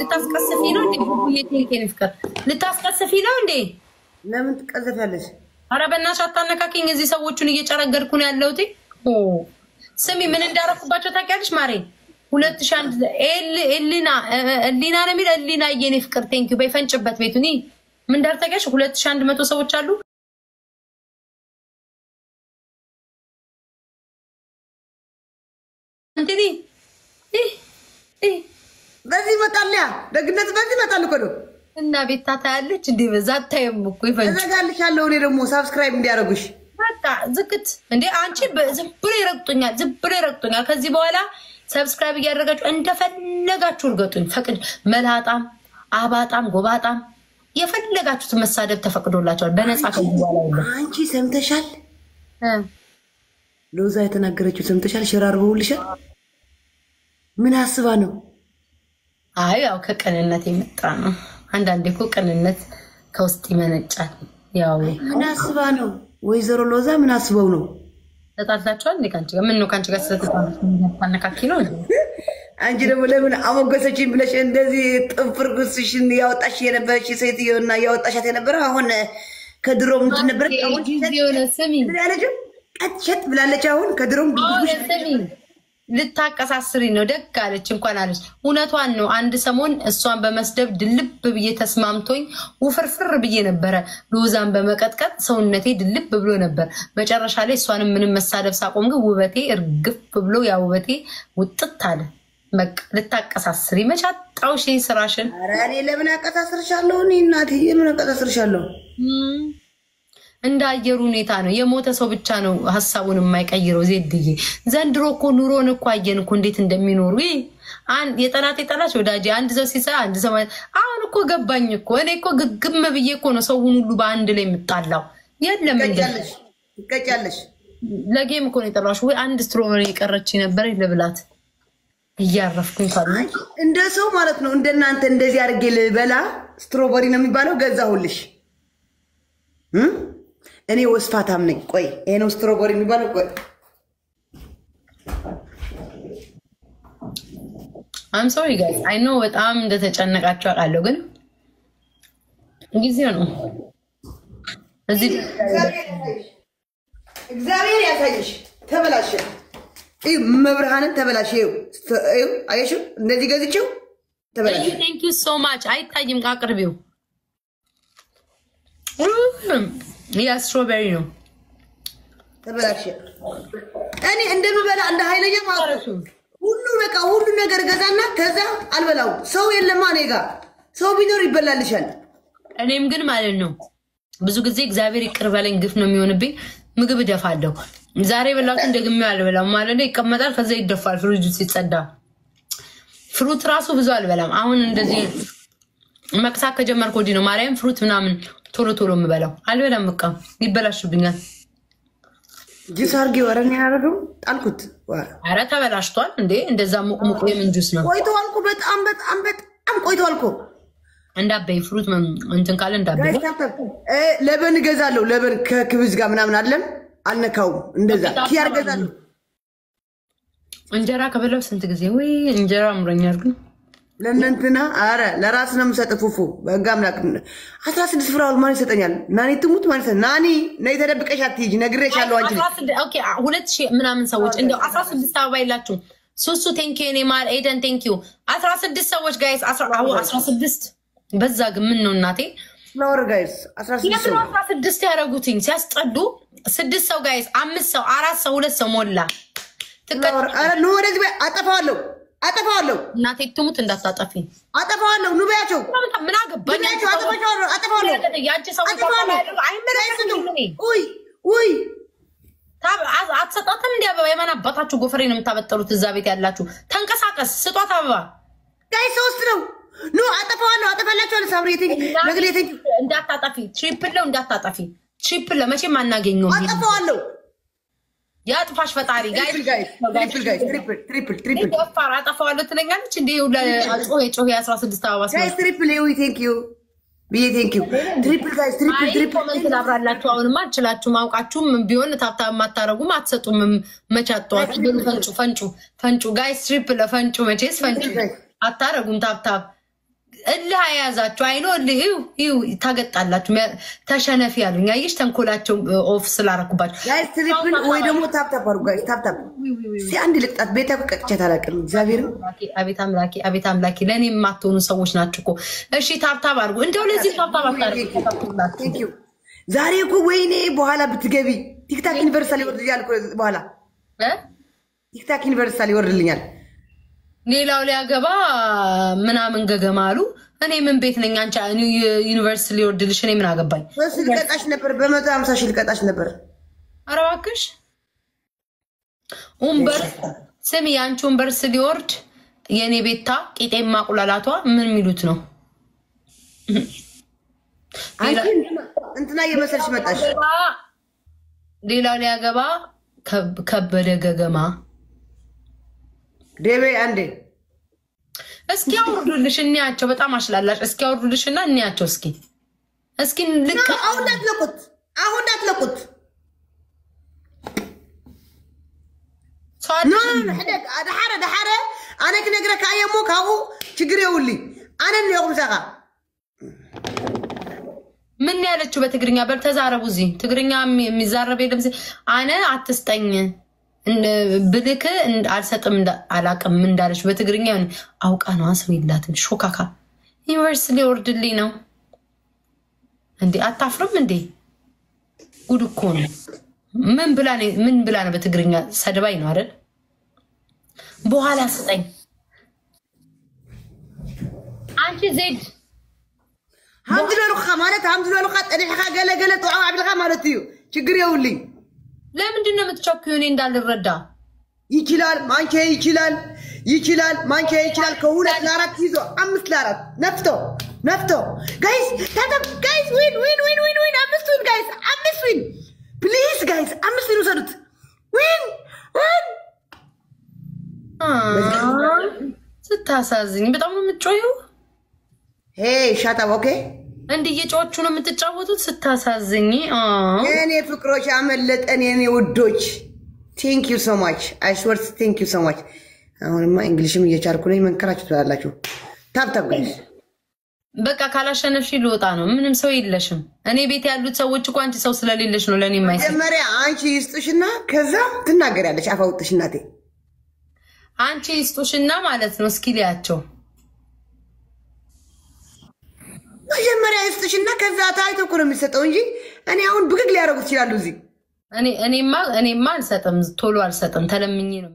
ልታስቀስፊ ነው እንዴ? የቴሌኬን ፍቅር ልታስቀስፊ ነው እንዴ? ለምን ትቀዘፋለሽ? አረ በእናትሽ አታነካኪኝ። እዚህ ሰዎቹን እየጨረገርኩ ነው ያለሁት። ስሚ ምን እንዳረኩባቸው ታውቂያለሽ ማሬ? 2001 ኤሊና ነው የሚል ኤሊና የኔ ፍቅር ቴንኪው በይፈንጭበት ቤቱኒ ምን እንዳርታውቂያለሽ? 2100 ሰዎች አሉ። እንዴ በዚህ መጣልያ ደግነት በዚህ መጣል እኮ ነው። እና ቤታ ታያለች እንዴ? በዛ ታየም እኮ ይፈንጭ እዘጋልሻለሁ። እኔ ደግሞ ሰብስክራይብ እንዲያረጉሽ በቃ ዝክት እንዴ አንቺ ዝም ብሎ ይረግጡኛል። ከዚህ በኋላ ሰብስክራይብ እያደረጋችሁ እንደፈለጋችሁ እርገጡኝ። ፈቅድ መላጣም አባጣም ጎባጣም የፈለጋችሁት መሳደብ ተፈቅዶላችኋል በነፃ። ከዚህ በኋላ አንቺ ሰምተሻል? ሎዛ የተናገረችው ሰምተሻል? ሽራርበውልሻል። ምን አስባ ነው? አይ ያው ከቅንነት የመጣ ነው። አንዳንዴ እኮ ቅንነት ከውስጥ ይመነጫል። ያው ምን አስባ ነው? ወይዘሮ ሎዛ ምን አስበው ነው? ተጣልታችኋል እንዴ ካንቺ ጋር? ምን ነው ካንቺ ጋር ስለተጣላችሁ ነው? አንቺ ደግሞ ለምን አሞገሰችኝ ብለሽ እንደዚህ ጥፍር ጉስሽን ያወጣሽ የነበረች ሴትዮና ያወጣሻት የነበረ አሁን ከድሮ ምንድን ነበር? አሁን ጊዜው ነው። ስሚ ያለችው ቀጥሸት ብላለች። አሁን ከድሮም ድብሽ ልታቀሳስሪ ነው። ደግ አለች እንኳን አለች። እውነቷን ነው። አንድ ሰሞን እሷን በመስደብ ድልብ ብዬ ተስማምቶኝ ውፍርፍር ብዬ ነበረ። ሎዛን በመቀጥቀጥ ሰውነቴ ድልብ ብሎ ነበር። መጨረሻ ላይ እሷንም ምንም መሳደብ ሳቆም ግን ውበቴ እርግፍ ብሎ ያ ውበቴ ውጥት አለ። በቃ ልታቀሳስሪ መቻጣው ሺ ስራሽን። ኧረ እኔ ለምን አቀሳስርሻለሁ? እኔ እናቴ ለምን አቀሳስርሻለሁ? እንደ አየሩ ሁኔታ ነው። የሞተ ሰው ብቻ ነው ሐሳቡን የማይቀይረው። ዜድዬ ዘንድሮ እኮ ኑሮን እኮ አየን እኮ እንዴት እንደሚኖሩ። የጠላት ወዳጅ አንድ ሰው ሲሳ አንድ ሰው አሁን እኮ ገባኝ እኮ። እኔ እኮ ግግም ብዬ እኮ ነው ሰውን ሁሉ በአንድ ላይ የምጣላው። የለም ትቀጫለሽ። ለጌም እኮ ነው የጠራሽ። ወይ አንድ ስትሮበሪ የቀረች ነበር ለብላት እያረፍኩኝ ካሉ እንደ ሰው ማለት ነው። እንደናንተ እንደዚህ አድርጌ ልበላ ስትሮበሪ ነው የሚባለው ገዛሁልሽ። እኔ ወስፋታም ነኝ። ቆይ ይሄ ነው ስትሮበሪ የሚባለው። ቆይ I'm sorry guys. I know በጣም እንደተጨነቃችሁ አውቃለሁ ግን ጊዜው ነው። እዚህ እግዚአብሔር ያሳይሽ። ተበላሽ መብርሃንን ተበላሽ። ይኸው አየሽ እንደዚህ ገዝቼው ተበላሽ። Thank you so much. አይታይም አቅርቢው። ያ ስትሮበሪ ነው ተበላሽ። እኔ እንደምበላ እንደ ኃይለኛ ማለት ሁሉ በቃ ሁሉ ነገር ገዛና ከዛ አልበላው። ሰው የለም እኔ ጋር ሰው ቢኖር ይበላልሻል። እኔም ግን ማለት ነው ብዙ ጊዜ እግዚአብሔር ይቅር በለኝ ግፍ ነው የሚሆንብኝ። ምግብ እደፋለሁ። ዛሬ በላሁት እንደግሜው አልበላም ማለት ነው። ይቀመጣል ከዛ ይደፋል ፍሪጅ ሲጸዳ። ፍሩት ራሱ ብዙ አልበላም። አሁን እንደዚህ መቅሳት ከጀመርኩ ወዲህ ነው ማርያም ፍሩት ምናምን ቶሎ የምበላው። አልበላም በቃ ይበላሽብኛል። ጁስ አርጌ ወረኛ ያረጋው ጣልኩት። አረ ተበላሽቷል እንዴ እንደዛ ሙቁ የምን ጁስ ነው? ቆይቷል እኮ በጣም ቆይቷል እኮ። እንዳበይ ፍሩት እንትን ካለ እንዳበይ ለበን ገዛለሁ። ለበን ከክብዝ ጋር ምናምን አለም አልነካው እንደዛ ኪያር ገዛለሁ። እንጀራ ከበላው ስንት ጊዜ ወይ እንጀራ አምሮኛል ግን ለእንትና አረ ለራስ ነው የምሰጥፉፉ በጋምላክ 16 ፍራውል ማን ይሰጠኛል? ናኒ ትሙት ማለት ናኒ ነይ ተደብቀሽ አትይጂ ነግሬሻለሁ። አንቺ ኦኬ 2000 ምናምን ሰዎች እንደው 16 አበባ ይላችሁ ሱሱ ቴንኪው እኔ ማር ኤደን ቴንኪው 16 ሰዎች ጋይስ 16 በዛ ግን ምን ነው እናቴ ፍላወር ጋይስ 16 ያረጉትኝ ሲያስጠዱ 6 ሰው ጋይስ 5 ሰው 4 ሰው 2 ሰው ሞላ ፍላወር አረ ነው ወደዚህ አጠፋዋለሁ እናቴ ትሙት እንዳታጠፊ አጠፋዋለሁ። ኑ በያቸው ምን አገባኝ አጠፋዋለሁ ያቺ ሰው አይመለከትም። ውይ አትሰጣትም እንዲ አበባ የማን አባታችሁ ጎፈሬ ነው የምታበጠሩት? እዛ ቤት ያላችሁ ተንቀሳቀስ ስጧት አበባ ጋይስ 3 ነው። ኑ አጠፋዋለሁ አጠፋላችኋለሁ። ሳብሬቲንግ ነግሬቲንግ እንዳታጠፊ ትሪፕል ነው እንዳታጠፊ ትሪፕል ለመቼም አናገኘው አጠፋዋለሁ። ያጥፋሽ ፈጣሪ ጋይስ ትሪፕል አጠፋዋለሁ ትለኛለች እንዴ? ጮሄ 16 አበባ ጋይስ ትሪፕል ዩ ቴንክ ዩ ብዬ ቴንኪው ትሪፕል ጋይስ ትሪፕል ኮመንት ላብራላችሁ አሁንማ አልችላችሁም አውቃችሁም ቢሆን ታብታብ ማታረጉም አትሰጡም መቻጣችሁ ግን ፈንጩ ጋይስ ትሪፕል ፈንጩ መቼስ ፈንጩ አታረጉም ታብታብ እልህ ያዛችሁ አይኖ እልህ ታገጣላችሁ ተሸነፊ ያሉኝ አይሽ ተንኮላቸው ኦፍ ስላረኩባችሁ ጋይስ ትሪፕል ወይ ደግሞ ታብታብ አርጉ ጋይስ ታብታብ አንድ ልቅጣት ቤታ ከቀጥቻት አላቀም እግዚአብሔር አቤት አምላኪ ለኔ የማትሆኑ ሰዎች ናችሁ እኮ እሺ ታብታብ አርጉ እንደው ለዚህ ታብታብ አታረጉ ቴንኪው ዛሬ እኮ ወይኔ በኋላ ብትገቢ ቲክታክ ዩኒቨርሳል ይወርድልኛል እኮ በኋላ ቲክታክ ዩኒቨርሳል ይወርድልኛል ሌላው ሊያገባ ምናምን ገገማ አሉ እኔ ምን ቤት ነኝ አንቺ ዩኒቨርሲቲ ሊወርድልሽ እኔ ምን አገባኝ ወስ ልቀጣሽ ነበር በ150 ሺህ ልቀጣሽ ነበር ኧረ እባክሽ ኡምበር ስሚ አንቺ ኡምበርስ ሊወርድ የኔ ቤታ ቂጤም ማቁላላቷ ምን ሚሉት ነው አንቺ እንትና የመሰልሽ መጣሽ ሌላው ሊያገባ ከበደ ገገማ ደቤ አንዴ እስኪ አውርዱልሽ እንያቸው በጣም አሽላላሽ እስኪ አውርዱልሽና እንያቸው እስኪ ልክ አሁን እንዳትለቁት حدك دحاره انا كنقرك ايمو كاو ችግር ይውልኝ انا اليوم زغا ምን ያለችው በትግርኛ በልተዛረቡ እዚ ትግርኛ የሚዛረብ የለም አነ አትስጠኝ ብልክ አልሰጥም አላቅም እንዳለች በትግርኛ አውቃ ነው አስብ ይላትም ሾካካ ዩኒቨርሲቲ ሊወርድልኝ ነው እንዴ አታፍርም እንዴ ጉድ እኮ ነው ምን ብላ ነው በትግርኛ ሰድባይ ነው አይደል በኋላ ስጠኝ አንቺ ዜድ ሐምድ ለሉካ ማለት ሐምድ ለሉካ ጠዲሕካ ገለገለ ጥዋው አብልካ ማለት እዩ ችግር ይውልኝ ለምንድን ነው የምትቸኩዩ እኔ እንዳልረዳ ይችላል ማንቼ ይችላል ማንቼ ይችላል ከሁለት ለአራት ይዞ አምስት ለአራት ነፍቶ ጋይስ ታተም ጋይስ ዊን አምስት ዊን ጋይስ አምስት ዊን ፕሊዝ ጋይስ አምስት ዊን ወሰዱት ዊን ስታሳዝኝ በጣም ነው የምትጮዩ ሄይ ሻት አፕ ኦኬ እንዴ የጮቹ ነው የምትጫወቱት ስታሳዝኝ የኔ ፍቅሮች አመለጠን የኔ ውዶች ቴንክ ዩ ሶ ማች አይ ስወርት ቴንክ ዩ ሶ ማች አሁንማ እንግሊሽም እየቻልኩ ነኝ መንከራችሁ ትላላችሁ ታብታብ ጋይስ በቃ ካላሸነፍሽ ልወጣ ነው ምንም ሰው የለሽም እኔ ቤት ያሉት ሰዎች እኮ አንቺ ሰው ስለሌለሽ ነው ለኔ ማይሰ መጀመሪያ አንቺ ይስጡሽና ከዛ ትናገሪያለሽ አፋውጥሽ እናቴ አንቺ ይስጡሽና ማለት ነው እስኪ ሊያቸው መጀመሪያ ይስጡሽና ከዛ ታይቶ እኮ ነው የሚሰጠው እንጂ እኔ አሁን ብግግ ሊያደርጉት ይችላሉ እዚህ እኔማ አልሰጥም ቶሎ አልሰጥም ተለምኜ ነው